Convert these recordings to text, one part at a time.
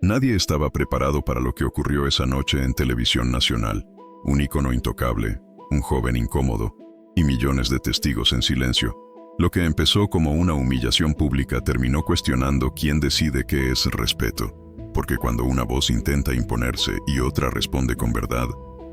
Nadie estaba preparado para lo que ocurrió esa noche en televisión nacional. Un ícono intocable, un joven incómodo, y millones de testigos en silencio. Lo que empezó como una humillación pública terminó cuestionando quién decide qué es respeto. Porque cuando una voz intenta imponerse y otra responde con verdad,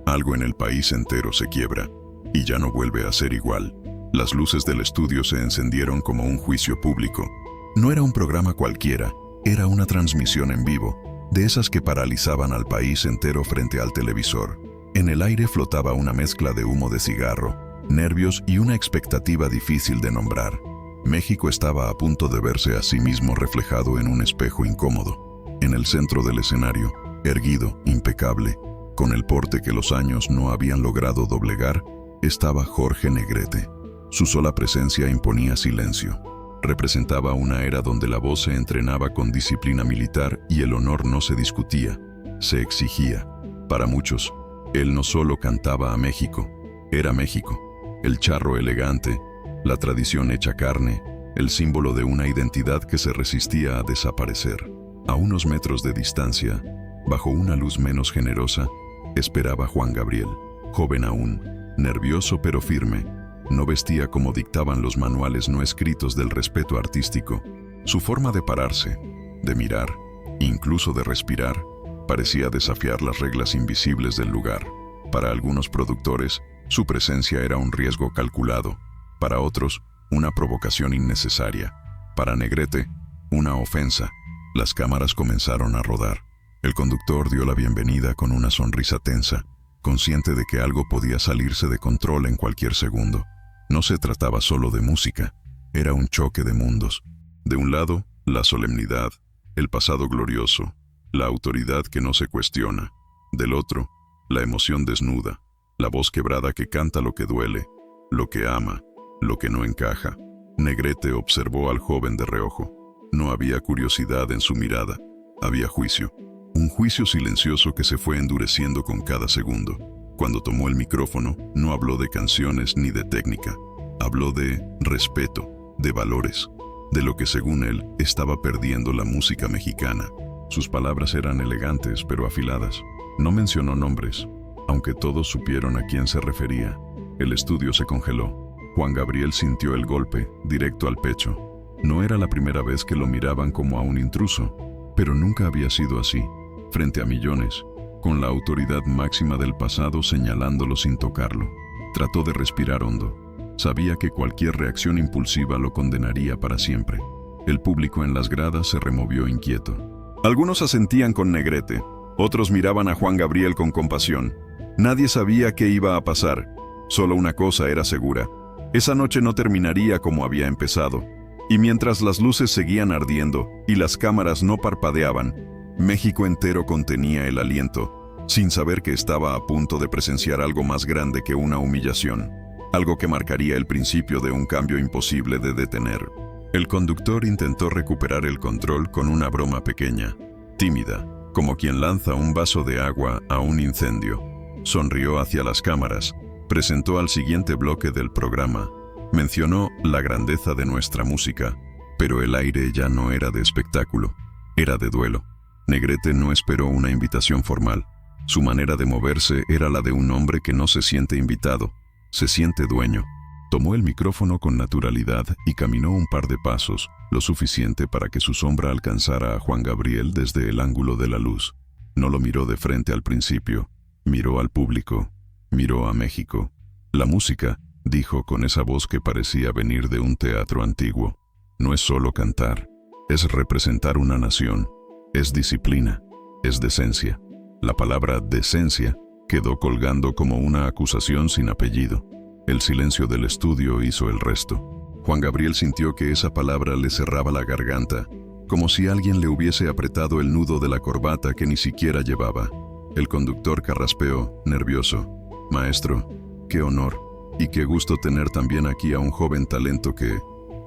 algo en el país entero se quiebra, y ya no vuelve a ser igual. Las luces del estudio se encendieron como un juicio público. No era un programa cualquiera, era una transmisión en vivo, de esas que paralizaban al país entero frente al televisor. En el aire flotaba una mezcla de humo de cigarro, nervios y una expectativa difícil de nombrar. México estaba a punto de verse a sí mismo reflejado en un espejo incómodo. En el centro del escenario, erguido, impecable, con el porte que los años no habían logrado doblegar, estaba Jorge Negrete. Su sola presencia imponía silencio. Representaba una era donde la voz se entrenaba con disciplina militar y el honor no se discutía, se exigía. Para muchos, él no solo cantaba a México, era México, el charro elegante, la tradición hecha carne, el símbolo de una identidad que se resistía a desaparecer. A unos metros de distancia, bajo una luz menos generosa, esperaba Juan Gabriel, joven aún, nervioso pero firme. No vestía como dictaban los manuales no escritos del respeto artístico. Su forma de pararse, de mirar, incluso de respirar, parecía desafiar las reglas invisibles del lugar. Para algunos productores, su presencia era un riesgo calculado. Para otros, una provocación innecesaria. Para Negrete, una ofensa. Las cámaras comenzaron a rodar. El conductor dio la bienvenida con una sonrisa tensa, consciente de que algo podía salirse de control en cualquier segundo. No se trataba solo de música, era un choque de mundos. De un lado, la solemnidad, el pasado glorioso, la autoridad que no se cuestiona. Del otro, la emoción desnuda, la voz quebrada que canta lo que duele, lo que ama, lo que no encaja. Negrete observó al joven de reojo. No había curiosidad en su mirada, había juicio. Un juicio silencioso que se fue endureciendo con cada segundo. Cuando tomó el micrófono, no habló de canciones ni de técnica. Habló de respeto, de valores, de lo que según él estaba perdiendo la música mexicana. Sus palabras eran elegantes pero afiladas. No mencionó nombres, aunque todos supieron a quién se refería. El estudio se congeló. Juan Gabriel sintió el golpe, directo al pecho. No era la primera vez que lo miraban como a un intruso, pero nunca había sido así, frente a millones, con la autoridad máxima del pasado señalándolo sin tocarlo. Trató de respirar hondo. Sabía que cualquier reacción impulsiva lo condenaría para siempre. El público en las gradas se removió inquieto. Algunos asentían con Negrete, otros miraban a Juan Gabriel con compasión. Nadie sabía qué iba a pasar. Solo una cosa era segura. Esa noche no terminaría como había empezado. Y mientras las luces seguían ardiendo y las cámaras no parpadeaban, México entero contenía el aliento, sin saber que estaba a punto de presenciar algo más grande que una humillación, algo que marcaría el principio de un cambio imposible de detener. El conductor intentó recuperar el control con una broma pequeña, tímida, como quien lanza un vaso de agua a un incendio. Sonrió hacia las cámaras, presentó al siguiente bloque del programa, mencionó la grandeza de nuestra música, pero el aire ya no era de espectáculo, era de duelo. Negrete no esperó una invitación formal. Su manera de moverse era la de un hombre que no se siente invitado, se siente dueño. Tomó el micrófono con naturalidad y caminó un par de pasos, lo suficiente para que su sombra alcanzara a Juan Gabriel desde el ángulo de la luz. No lo miró de frente al principio, miró al público, miró a México. La música, dijo con esa voz que parecía venir de un teatro antiguo, no es solo cantar, es representar una nación. Es disciplina, es decencia. La palabra decencia quedó colgando como una acusación sin apellido. El silencio del estudio hizo el resto. Juan Gabriel sintió que esa palabra le cerraba la garganta, como si alguien le hubiese apretado el nudo de la corbata que ni siquiera llevaba. El conductor carraspeó, nervioso. Maestro, qué honor, y qué gusto tener también aquí a un joven talento que...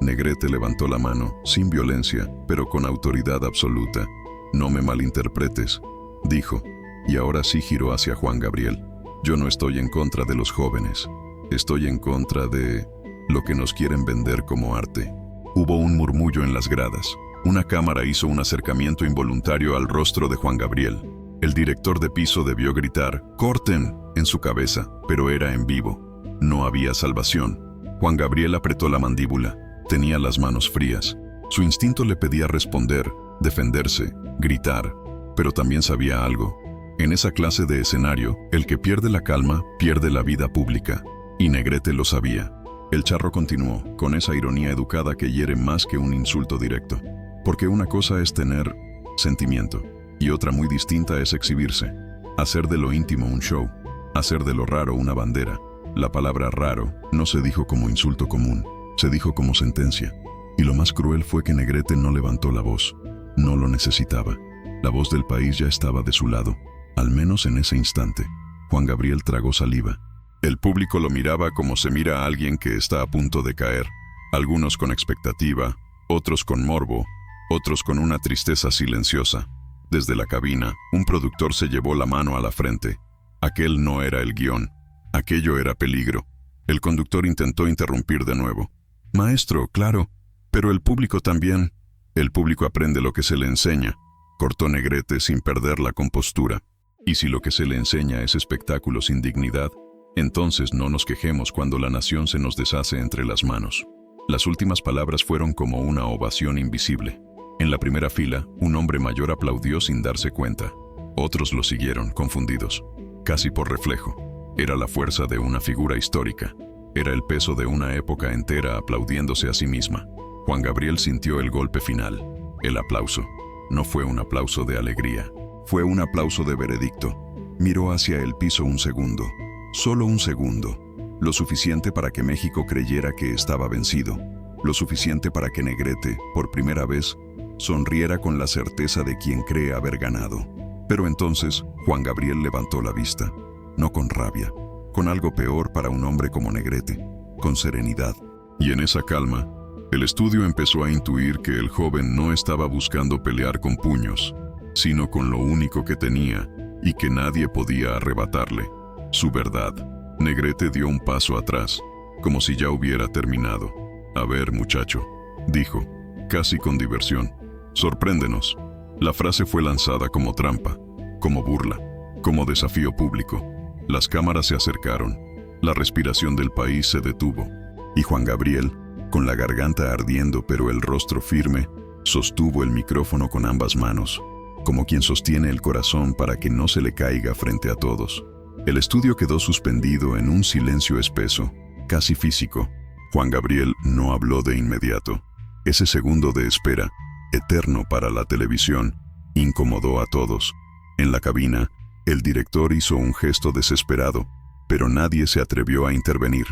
Negrete levantó la mano, sin violencia, pero con autoridad absoluta. No me malinterpretes, dijo, y ahora sí giró hacia Juan Gabriel. Yo no estoy en contra de los jóvenes, estoy en contra de lo que nos quieren vender como arte. Hubo un murmullo en las gradas. Una cámara hizo un acercamiento involuntario al rostro de Juan Gabriel. El director de piso debió gritar «¡Corten!» en su cabeza, pero era en vivo. No había salvación. Juan Gabriel apretó la mandíbula. Tenía las manos frías. Su instinto le pedía responder, defenderse, gritar, pero también sabía algo. En esa clase de escenario, el que pierde la calma, pierde la vida pública. Y Negrete lo sabía. El charro continuó, con esa ironía educada que hiere más que un insulto directo. Porque una cosa es tener sentimiento, y otra muy distinta es exhibirse. Hacer de lo íntimo un show, hacer de lo raro una bandera. La palabra raro no se dijo como insulto común, se dijo como sentencia. Y lo más cruel fue que Negrete no levantó la voz. No lo necesitaba. La voz del país ya estaba de su lado, al menos en ese instante. Juan Gabriel tragó saliva. El público lo miraba como se mira a alguien que está a punto de caer. Algunos con expectativa, otros con morbo, otros con una tristeza silenciosa. Desde la cabina, un productor se llevó la mano a la frente. Aquel no era el guión. Aquello era peligro. El conductor intentó interrumpir de nuevo. «Maestro, claro, pero el público también». «El público aprende lo que se le enseña», cortó Negrete sin perder la compostura. «Y si lo que se le enseña es espectáculo sin dignidad, entonces no nos quejemos cuando la nación se nos deshace entre las manos». Las últimas palabras fueron como una ovación invisible. En la primera fila, un hombre mayor aplaudió sin darse cuenta. Otros lo siguieron, confundidos, casi por reflejo. Era la fuerza de una figura histórica. Era el peso de una época entera aplaudiéndose a sí misma. Juan Gabriel sintió el golpe final, el aplauso. No fue un aplauso de alegría, fue un aplauso de veredicto. Miró hacia el piso un segundo, solo un segundo. Lo suficiente para que México creyera que estaba vencido. Lo suficiente para que Negrete, por primera vez, sonriera con la certeza de quien cree haber ganado. Pero entonces, Juan Gabriel levantó la vista, no con rabia, con algo peor para un hombre como Negrete, con serenidad. Y en esa calma, el estudio empezó a intuir que el joven no estaba buscando pelear con puños, sino con lo único que tenía y que nadie podía arrebatarle, su verdad. Negrete dio un paso atrás, como si ya hubiera terminado. «A ver, muchacho», dijo, casi con diversión, «sorpréndenos». La frase fue lanzada como trampa, como burla, como desafío público. Las cámaras se acercaron, la respiración del país se detuvo, y Juan Gabriel, con la garganta ardiendo pero el rostro firme, sostuvo el micrófono con ambas manos, como quien sostiene el corazón para que no se le caiga frente a todos. El estudio quedó suspendido en un silencio espeso, casi físico. Juan Gabriel no habló de inmediato. Ese segundo de espera, eterno para la televisión, incomodó a todos. En la cabina, el director hizo un gesto desesperado, pero nadie se atrevió a intervenir.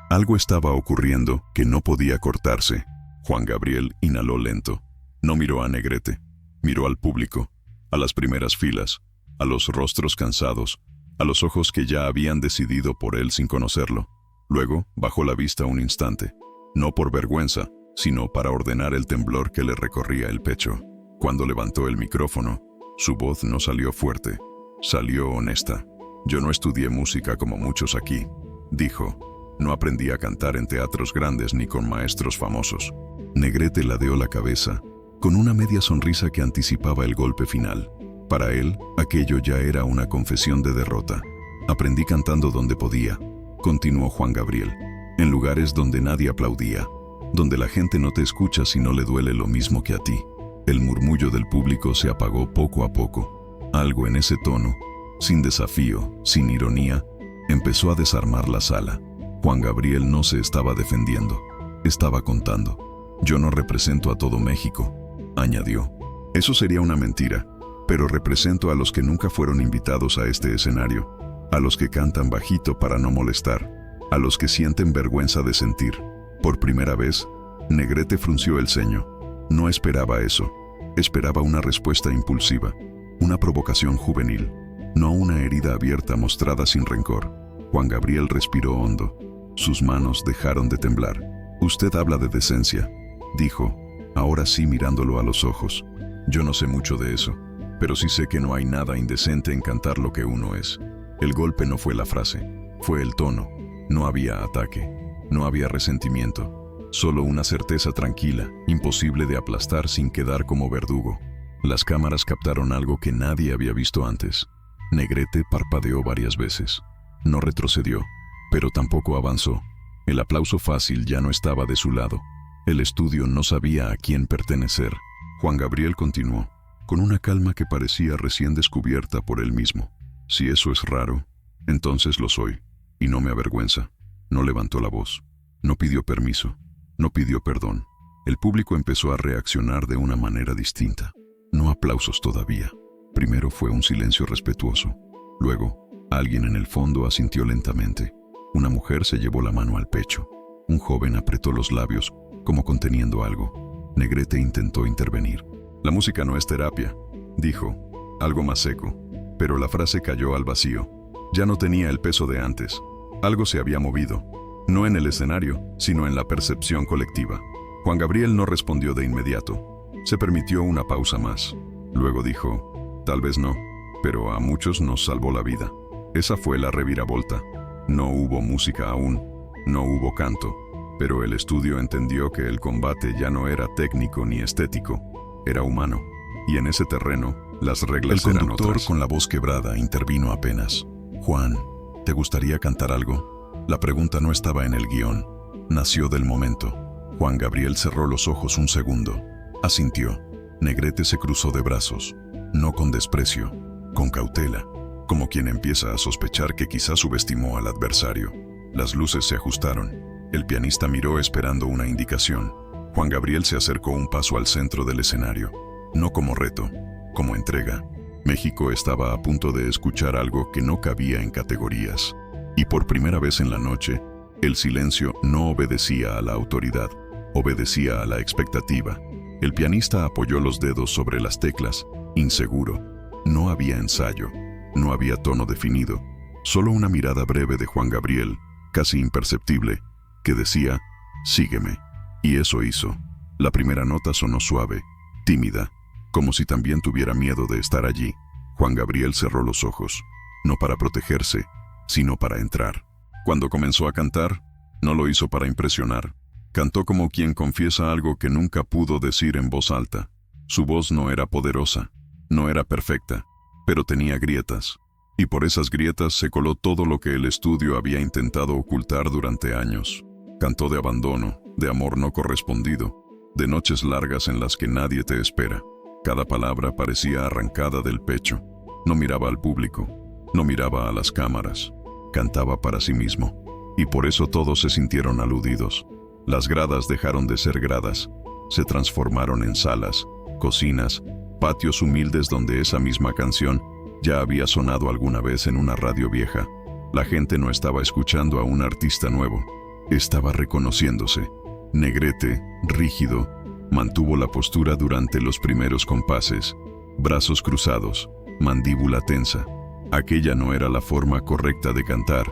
Algo estaba ocurriendo que no podía cortarse. Juan Gabriel inhaló lento. No miró a Negrete, miró al público, a las primeras filas, a los rostros cansados, a los ojos que ya habían decidido por él sin conocerlo. Luego bajó la vista un instante, no por vergüenza, sino para ordenar el temblor que le recorría el pecho. Cuando levantó el micrófono, su voz no salió fuerte, salió honesta. «Yo no estudié música como muchos aquí», dijo. «No aprendí a cantar en teatros grandes ni con maestros famosos». Negrete ladeó la cabeza, con una media sonrisa que anticipaba el golpe final. Para él, aquello ya era una confesión de derrota. «Aprendí cantando donde podía», continuó Juan Gabriel, «en lugares donde nadie aplaudía, donde la gente no te escucha si no le duele lo mismo que a ti». El murmullo del público se apagó poco a poco. Algo en ese tono, sin desafío, sin ironía, empezó a desarmar la sala. Juan Gabriel no se estaba defendiendo, estaba contando. «Yo no represento a todo México», añadió. «Eso sería una mentira, pero represento a los que nunca fueron invitados a este escenario, a los que cantan bajito para no molestar, a los que sienten vergüenza de sentir». Por primera vez, Negrete frunció el ceño. No esperaba eso, esperaba una respuesta impulsiva, una provocación juvenil, no una herida abierta mostrada sin rencor. Juan Gabriel respiró hondo. Sus manos dejaron de temblar. «Usted habla de decencia», dijo, ahora sí mirándolo a los ojos. «Yo no sé mucho de eso, pero sí sé que no hay nada indecente en cantar lo que uno es». El golpe no fue la frase, fue el tono. No había ataque, no había resentimiento, Solo una certeza tranquila, imposible de aplastar sin quedar como verdugo. Las cámaras captaron algo que nadie había visto antes. Negrete parpadeó varias veces. No retrocedió, pero tampoco avanzó. El aplauso fácil ya no estaba de su lado. El estudio no sabía a quién pertenecer. Juan Gabriel continuó, con una calma que parecía recién descubierta por él mismo. Si eso es raro, entonces lo soy, y no me avergüenza. No levantó la voz, no pidió permiso, no pidió perdón. El público empezó a reaccionar de una manera distinta. No aplausos todavía. Primero fue un silencio respetuoso. Luego, alguien en el fondo asintió lentamente. Una mujer se llevó la mano al pecho. Un joven apretó los labios, como conteniendo algo. Negrete intentó intervenir. La música no es terapia, dijo, algo más seco. Pero la frase cayó al vacío. Ya no tenía el peso de antes. Algo se había movido. No en el escenario, sino en la percepción colectiva. Juan Gabriel no respondió de inmediato. Se permitió una pausa más. Luego dijo, tal vez no, pero a muchos nos salvó la vida. Esa fue la reviravolta. No hubo música aún, no hubo canto, pero el estudio entendió que el combate ya no era técnico ni estético, era humano, y en ese terreno las reglas eran otras. El conductor con la voz quebrada intervino apenas. Juan, ¿te gustaría cantar algo? La pregunta no estaba en el guión, nació del momento. Juan Gabriel cerró los ojos un segundo, asintió. Negrete se cruzó de brazos, no con desprecio, con cautela, como quien empieza a sospechar que quizás subestimó al adversario. Las luces se ajustaron. El pianista miró esperando una indicación. Juan Gabriel se acercó un paso al centro del escenario, no como reto, como entrega. México estaba a punto de escuchar algo que no cabía en categorías. Y por primera vez en la noche, el silencio no obedecía a la autoridad, obedecía a la expectativa. El pianista apoyó los dedos sobre las teclas, inseguro. No había ensayo, no había tono definido, solo una mirada breve de Juan Gabriel, casi imperceptible, que decía, sígueme. Y eso hizo. La primera nota sonó suave, tímida, como si también tuviera miedo de estar allí. Juan Gabriel cerró los ojos, no para protegerse, sino para entrar. Cuando comenzó a cantar, no lo hizo para impresionar. Cantó como quien confiesa algo que nunca pudo decir en voz alta. Su voz no era poderosa, no era perfecta, pero tenía grietas. Y por esas grietas se coló todo lo que el estudio había intentado ocultar durante años. Cantó de abandono, de amor no correspondido, de noches largas en las que nadie te espera. Cada palabra parecía arrancada del pecho. No miraba al público, no miraba a las cámaras. Cantaba para sí mismo. Y por eso todos se sintieron aludidos. Las gradas dejaron de ser gradas. Se transformaron en salas, cocinas, patios humildes donde esa misma canción ya había sonado alguna vez en una radio vieja. La gente no estaba escuchando a un artista nuevo. Estaba reconociéndose. Negrete, rígido, mantuvo la postura durante los primeros compases. Brazos cruzados, mandíbula tensa. Aquella no era la forma correcta de cantar.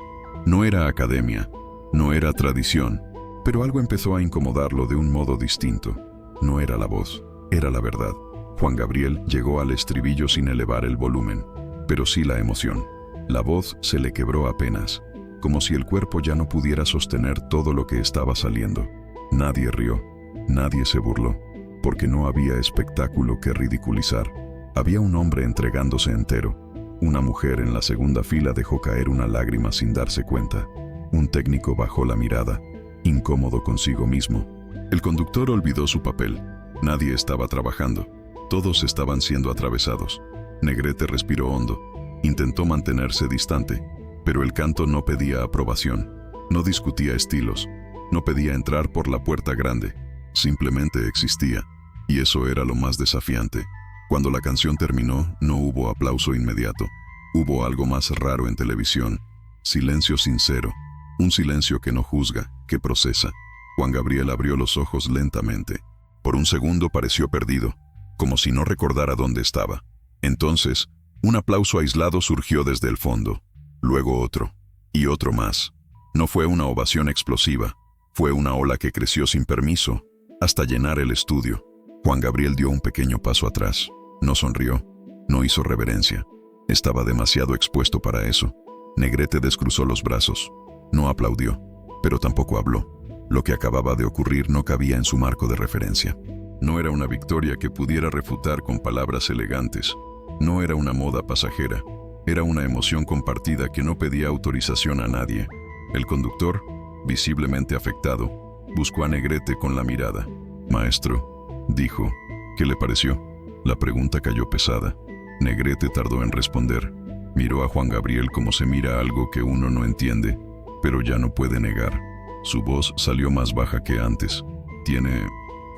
No era academia, no era tradición. Pero algo empezó a incomodarlo de un modo distinto. No era la voz, era la verdad. Juan Gabriel llegó al estribillo sin elevar el volumen, pero sí la emoción. La voz se le quebró apenas, como si el cuerpo ya no pudiera sostener todo lo que estaba saliendo. Nadie rió, nadie se burló, porque no había espectáculo que ridiculizar. Había un hombre entregándose entero. Una mujer en la segunda fila dejó caer una lágrima sin darse cuenta. Un técnico bajó la mirada, incómodo consigo mismo. El conductor olvidó su papel. Nadie estaba trabajando. Todos estaban siendo atravesados. Negrete respiró hondo. Intentó mantenerse distante, pero el canto no pedía aprobación. No discutía estilos. No pedía entrar por la puerta grande. Simplemente existía. Y eso era lo más desafiante. Cuando la canción terminó, no hubo aplauso inmediato. Hubo algo más raro en televisión. Silencio sincero. Un silencio que no juzga, que procesa. Juan Gabriel abrió los ojos lentamente. Por un segundo pareció perdido, como si no recordara dónde estaba. Entonces, un aplauso aislado surgió desde el fondo. Luego otro, y otro más. No fue una ovación explosiva. Fue una ola que creció sin permiso, hasta llenar el estudio. Juan Gabriel dio un pequeño paso atrás. No sonrió, no hizo reverencia. Estaba demasiado expuesto para eso. Negrete descruzó los brazos. No aplaudió, pero tampoco habló. Lo que acababa de ocurrir no cabía en su marco de referencia. No era una victoria que pudiera refutar con palabras elegantes. No era una moda pasajera. Era una emoción compartida que no pedía autorización a nadie. El conductor, visiblemente afectado, buscó a Negrete con la mirada. «Maestro», dijo, «¿qué le pareció?». La pregunta cayó pesada. Negrete tardó en responder. Miró a Juan Gabriel como se mira algo que uno no entiende, pero ya no puede negar. Su voz salió más baja que antes. «Tiene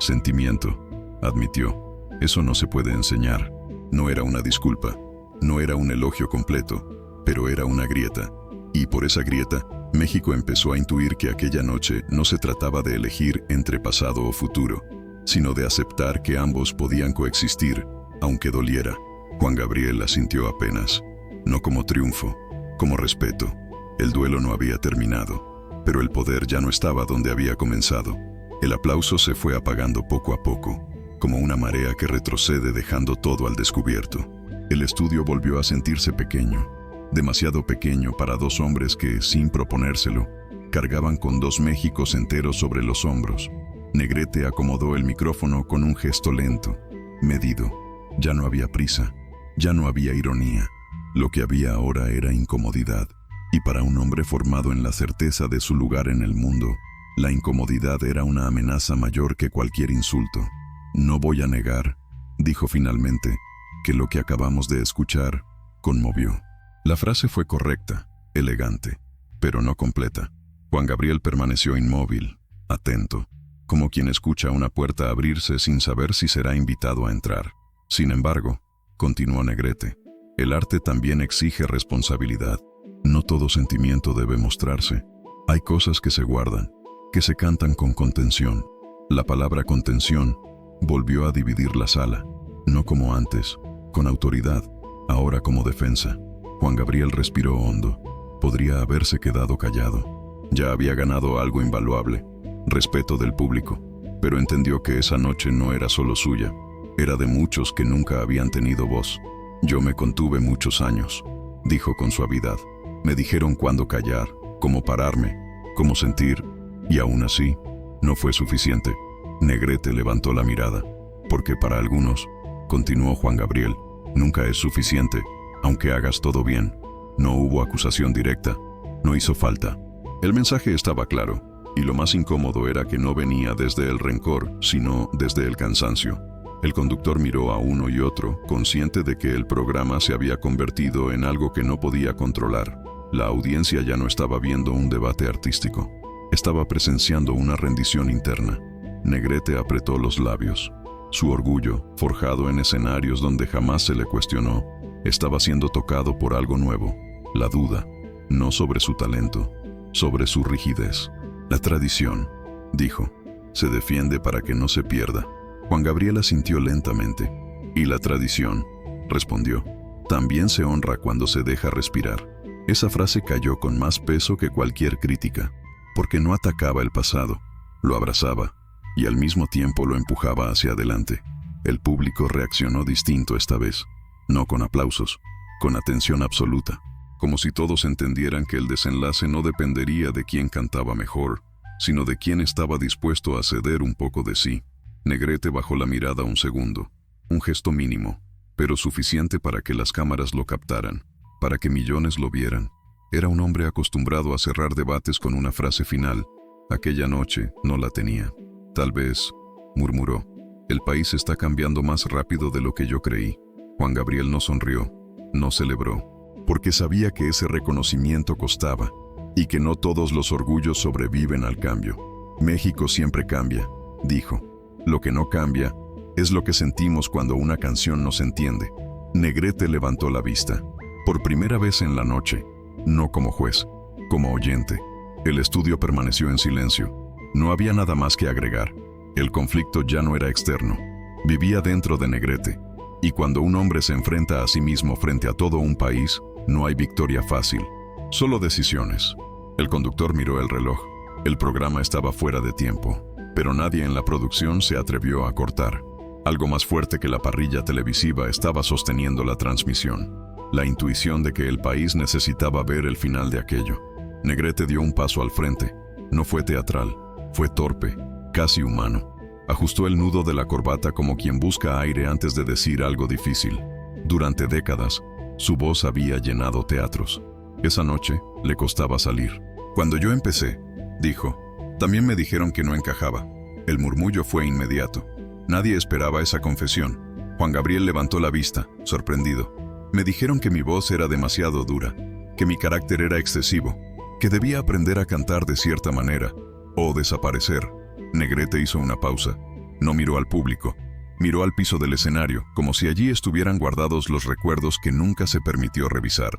sentimiento», admitió. «Eso no se puede enseñar». No era una disculpa, no era un elogio completo, pero era una grieta. Y por esa grieta, México empezó a intuir que aquella noche no se trataba de elegir entre pasado o futuro, sino de aceptar que ambos podían coexistir, aunque doliera. Juan Gabriel asintió apenas, no como triunfo, como respeto. El duelo no había terminado, pero el poder ya no estaba donde había comenzado. El aplauso se fue apagando poco a poco, como una marea que retrocede dejando todo al descubierto. El estudio volvió a sentirse pequeño, demasiado pequeño para dos hombres que, sin proponérselo, cargaban con dos Méxicos enteros sobre los hombros. Negrete acomodó el micrófono con un gesto lento, medido. Ya no había prisa, ya no había ironía. Lo que había ahora era incomodidad. Y para un hombre formado en la certeza de su lugar en el mundo, la incomodidad era una amenaza mayor que cualquier insulto. «No voy a negar», dijo finalmente, «que lo que acabamos de escuchar conmovió». La frase fue correcta, elegante, pero no completa. Juan Gabriel permaneció inmóvil, atento, como quien escucha una puerta abrirse sin saber si será invitado a entrar. Sin embargo, continuó Negrete, el arte también exige responsabilidad. No todo sentimiento debe mostrarse. Hay cosas que se guardan, que se cantan con contención. La palabra contención volvió a dividir la sala, no como antes, con autoridad, ahora como defensa. Juan Gabriel respiró hondo. Podría haberse quedado callado. Ya había ganado algo invaluable, respeto del público, pero entendió que esa noche no era solo suya, era de muchos que nunca habían tenido voz. «Yo me contuve muchos años», dijo con suavidad. «Me dijeron cuándo callar, cómo pararme, cómo sentir, y aún así, no fue suficiente». Negrete levantó la mirada. «Porque para algunos», continuó Juan Gabriel, «nunca es suficiente, aunque hagas todo bien». No hubo acusación directa, no hizo falta. El mensaje estaba claro, y lo más incómodo era que no venía desde el rencor, sino desde el cansancio. El conductor miró a uno y otro, consciente de que el programa se había convertido en algo que no podía controlar. La audiencia ya no estaba viendo un debate artístico, estaba presenciando una rendición interna. Negrete apretó los labios. Su orgullo, forjado en escenarios donde jamás se le cuestionó, estaba siendo tocado por algo nuevo, la duda, no sobre su talento, sobre su rigidez. «La tradición», dijo, «se defiende para que no se pierda». Juan Gabriel asintió lentamente. «Y la tradición», respondió, «también se honra cuando se deja respirar». Esa frase cayó con más peso que cualquier crítica, porque no atacaba el pasado, lo abrazaba, y al mismo tiempo lo empujaba hacia adelante. El público reaccionó distinto esta vez, no con aplausos, con atención absoluta, como si todos entendieran que el desenlace no dependería de quién cantaba mejor, sino de quién estaba dispuesto a ceder un poco de sí. Negrete bajó la mirada un segundo, un gesto mínimo, pero suficiente para que las cámaras lo captaran, para que millones lo vieran. Era un hombre acostumbrado a cerrar debates con una frase final. Aquella noche no la tenía. «Tal vez», murmuró, «el país está cambiando más rápido de lo que yo creí». Juan Gabriel no sonrió, no celebró, porque sabía que ese reconocimiento costaba, y que no todos los orgullos sobreviven al cambio. «México siempre cambia», dijo. «Lo que no cambia es lo que sentimos cuando una canción nos entiende». Negrete levantó la vista, por primera vez en la noche, no como juez, como oyente. El estudio permaneció en silencio. No había nada más que agregar. El conflicto ya no era externo, vivía dentro de Negrete. Y cuando un hombre se enfrenta a sí mismo frente a todo un país, no hay victoria fácil, solo decisiones. El conductor miró el reloj. El programa estaba fuera de tiempo, pero nadie en la producción se atrevió a cortar. Algo más fuerte que la parrilla televisiva estaba sosteniendo la transmisión, la intuición de que el país necesitaba ver el final de aquello. Negrete dio un paso al frente. No fue teatral, Fue torpe, casi humano. Ajustó el nudo de la corbata como quien busca aire antes de decir algo difícil. Durante décadas, su voz había llenado teatros. Esa noche le costaba salir. Cuando yo empecé, dijo, también me dijeron que no encajaba. El murmullo fue inmediato. Nadie esperaba esa confesión. Juan Gabriel levantó la vista, sorprendido. Me dijeron que mi voz era demasiado dura, que mi carácter era excesivo, que debía aprender a cantar de cierta manera, o desaparecer. Negrete hizo una pausa. No miró al público. Miró al piso del escenario, como si allí estuvieran guardados los recuerdos que nunca se permitió revisar.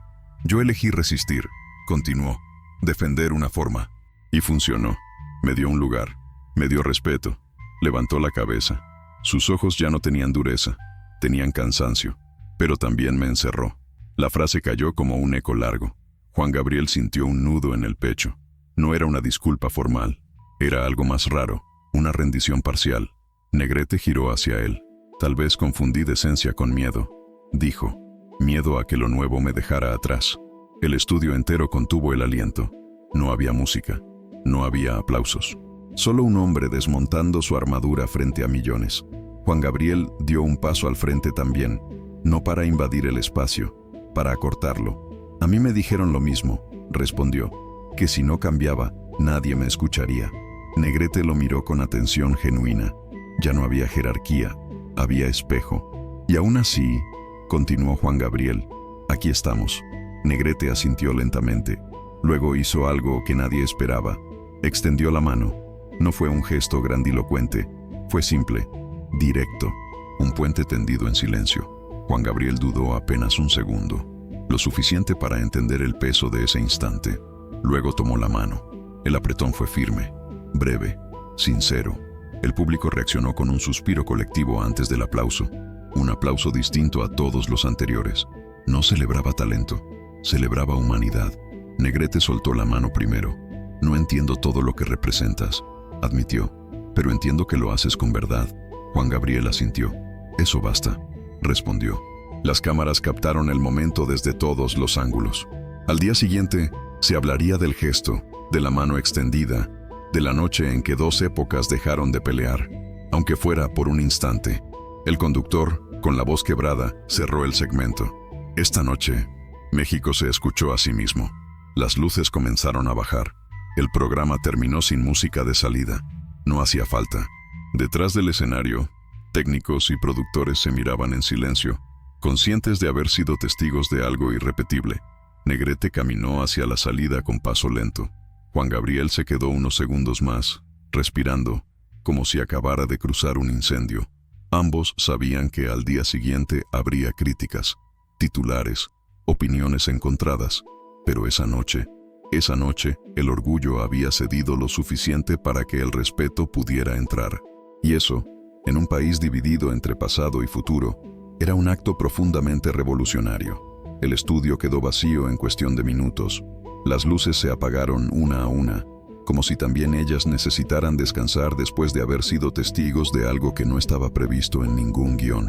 Yo elegí resistir, continuó, defender una forma. Y funcionó. Me dio un lugar, me dio respeto. Levantó la cabeza. Sus ojos ya no tenían dureza, tenían cansancio, pero también me encerró. La frase cayó como un eco largo. Juan Gabriel sintió un nudo en el pecho. No era una disculpa formal, era algo más raro, una rendición parcial. Negrete giró hacia él. Tal vez confundí decencia con miedo. Dijo, miedo a que lo nuevo me dejara atrás. El estudio entero contuvo el aliento. No había música, no había aplausos. Solo un hombre desmontando su armadura frente a millones. Juan Gabriel dio un paso al frente también, no para invadir el espacio, para acortarlo. A mí me dijeron lo mismo, respondió, que si no cambiaba, nadie me escucharía. Negrete lo miró con atención genuina. Ya no había jerarquía, había espejo. Y aún así, continuó Juan Gabriel, aquí estamos. Negrete asintió lentamente. Luego hizo algo que nadie esperaba. Extendió la mano. No fue un gesto grandilocuente, fue simple, directo, un puente tendido en silencio. Juan Gabriel dudó apenas un segundo, lo suficiente para entender el peso de ese instante. Luego tomó la mano. El apretón fue firme, breve, sincero. El público reaccionó con un suspiro colectivo antes del aplauso, un aplauso distinto a todos los anteriores. No celebraba talento, celebraba humanidad. Negrete soltó la mano primero. No entiendo todo lo que representas, admitió, pero entiendo que lo haces con verdad. Juan Gabriel asintió. Eso basta, respondió. Las cámaras captaron el momento desde todos los ángulos. Al día siguiente, se hablaría del gesto, de la mano extendida, de la noche en que dos épocas dejaron de pelear, aunque fuera por un instante. El conductor, con la voz quebrada, cerró el segmento. Esta noche, México se escuchó a sí mismo. Las luces comenzaron a bajar. El programa terminó sin música de salida. No hacía falta. Detrás del escenario, técnicos y productores se miraban en silencio, conscientes de haber sido testigos de algo irrepetible. Negrete caminó hacia la salida con paso lento. Juan Gabriel se quedó unos segundos más, respirando, como si acabara de cruzar un incendio. Ambos sabían que al día siguiente habría críticas, titulares, opiniones encontradas, pero esa noche, el orgullo había cedido lo suficiente para que el respeto pudiera entrar. Y eso, en un país dividido entre pasado y futuro, era un acto profundamente revolucionario. El estudio quedó vacío en cuestión de minutos. Las luces se apagaron una a una, como si también ellas necesitaran descansar después de haber sido testigos de algo que no estaba previsto en ningún guión.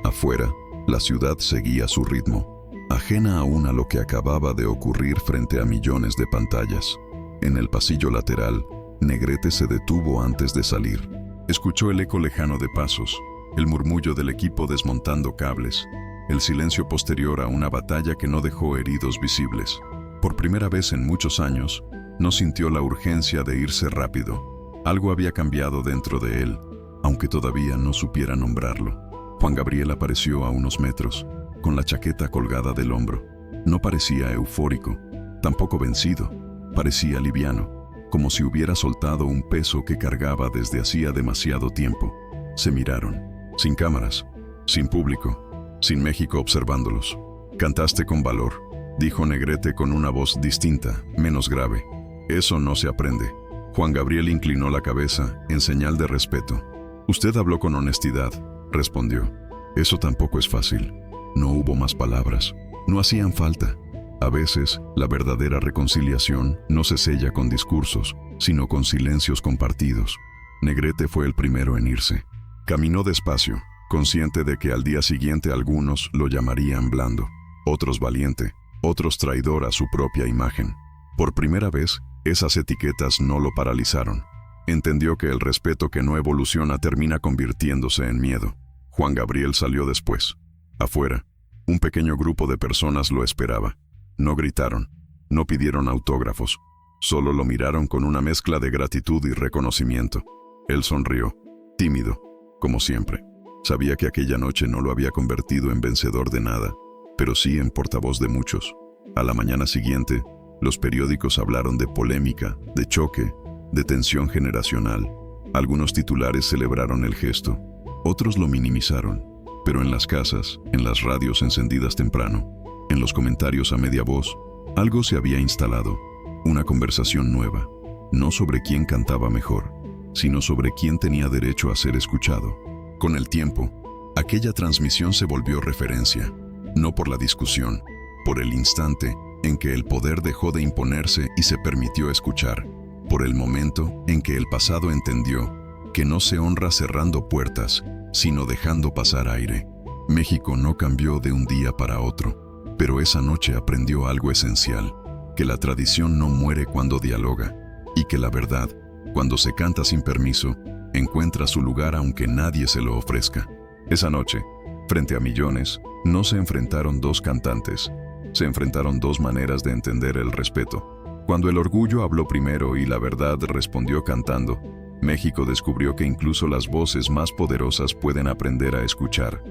Afuera, la ciudad seguía su ritmo, ajena aún a lo que acababa de ocurrir frente a millones de pantallas. En el pasillo lateral, Negrete se detuvo antes de salir. Escuchó el eco lejano de pasos, el murmullo del equipo desmontando cables, el silencio posterior a una batalla que no dejó heridos visibles. Por primera vez en muchos años, no sintió la urgencia de irse rápido. Algo había cambiado dentro de él, aunque todavía no supiera nombrarlo. Juan Gabriel apareció a unos metros, con la chaqueta colgada del hombro. No parecía eufórico, tampoco vencido. Parecía liviano, como si hubiera soltado un peso que cargaba desde hacía demasiado tiempo. Se miraron, sin cámaras, sin público, sin México observándolos. Cantaste con valor, dijo Negrete con una voz distinta, menos grave. Eso no se aprende. Juan Gabriel inclinó la cabeza en señal de respeto. Usted habló con honestidad, respondió. Eso tampoco es fácil. No hubo más palabras. No hacían falta. A veces, la verdadera reconciliación no se sella con discursos, sino con silencios compartidos. Negrete fue el primero en irse. Caminó despacio, consciente de que al día siguiente algunos lo llamarían blando, otros valiente, otros traidor a su propia imagen. Por primera vez, esas etiquetas no lo paralizaron. Entendió que el respeto que no evoluciona termina convirtiéndose en miedo. Juan Gabriel salió después. Afuera, un pequeño grupo de personas lo esperaba. No gritaron, no pidieron autógrafos, solo lo miraron con una mezcla de gratitud y reconocimiento. Él sonrió, tímido, como siempre. Sabía que aquella noche no lo había convertido en vencedor de nada, pero sí en portavoz de muchos. A la mañana siguiente, los periódicos hablaron de polémica, de choque, de tensión generacional. Algunos titulares celebraron el gesto, otros lo minimizaron, pero en las casas, en las radios encendidas temprano, en los comentarios a media voz, algo se había instalado, una conversación nueva, no sobre quién cantaba mejor, sino sobre quién tenía derecho a ser escuchado. Con el tiempo, aquella transmisión se volvió referencia, no por la discusión, por el instante en que el poder dejó de imponerse y se permitió escuchar, por el momento en que el pasado entendió que no se honra cerrando puertas, sino dejando pasar aire. México no cambió de un día para otro, pero esa noche aprendió algo esencial, que la tradición no muere cuando dialoga, y que la verdad, cuando se canta sin permiso, encuentra su lugar aunque nadie se lo ofrezca. Esa noche, frente a millones, no se enfrentaron dos cantantes, se enfrentaron dos maneras de entender el respeto. Cuando el orgullo habló primero y la verdad respondió cantando, México descubrió que incluso las voces más poderosas pueden aprender a escuchar.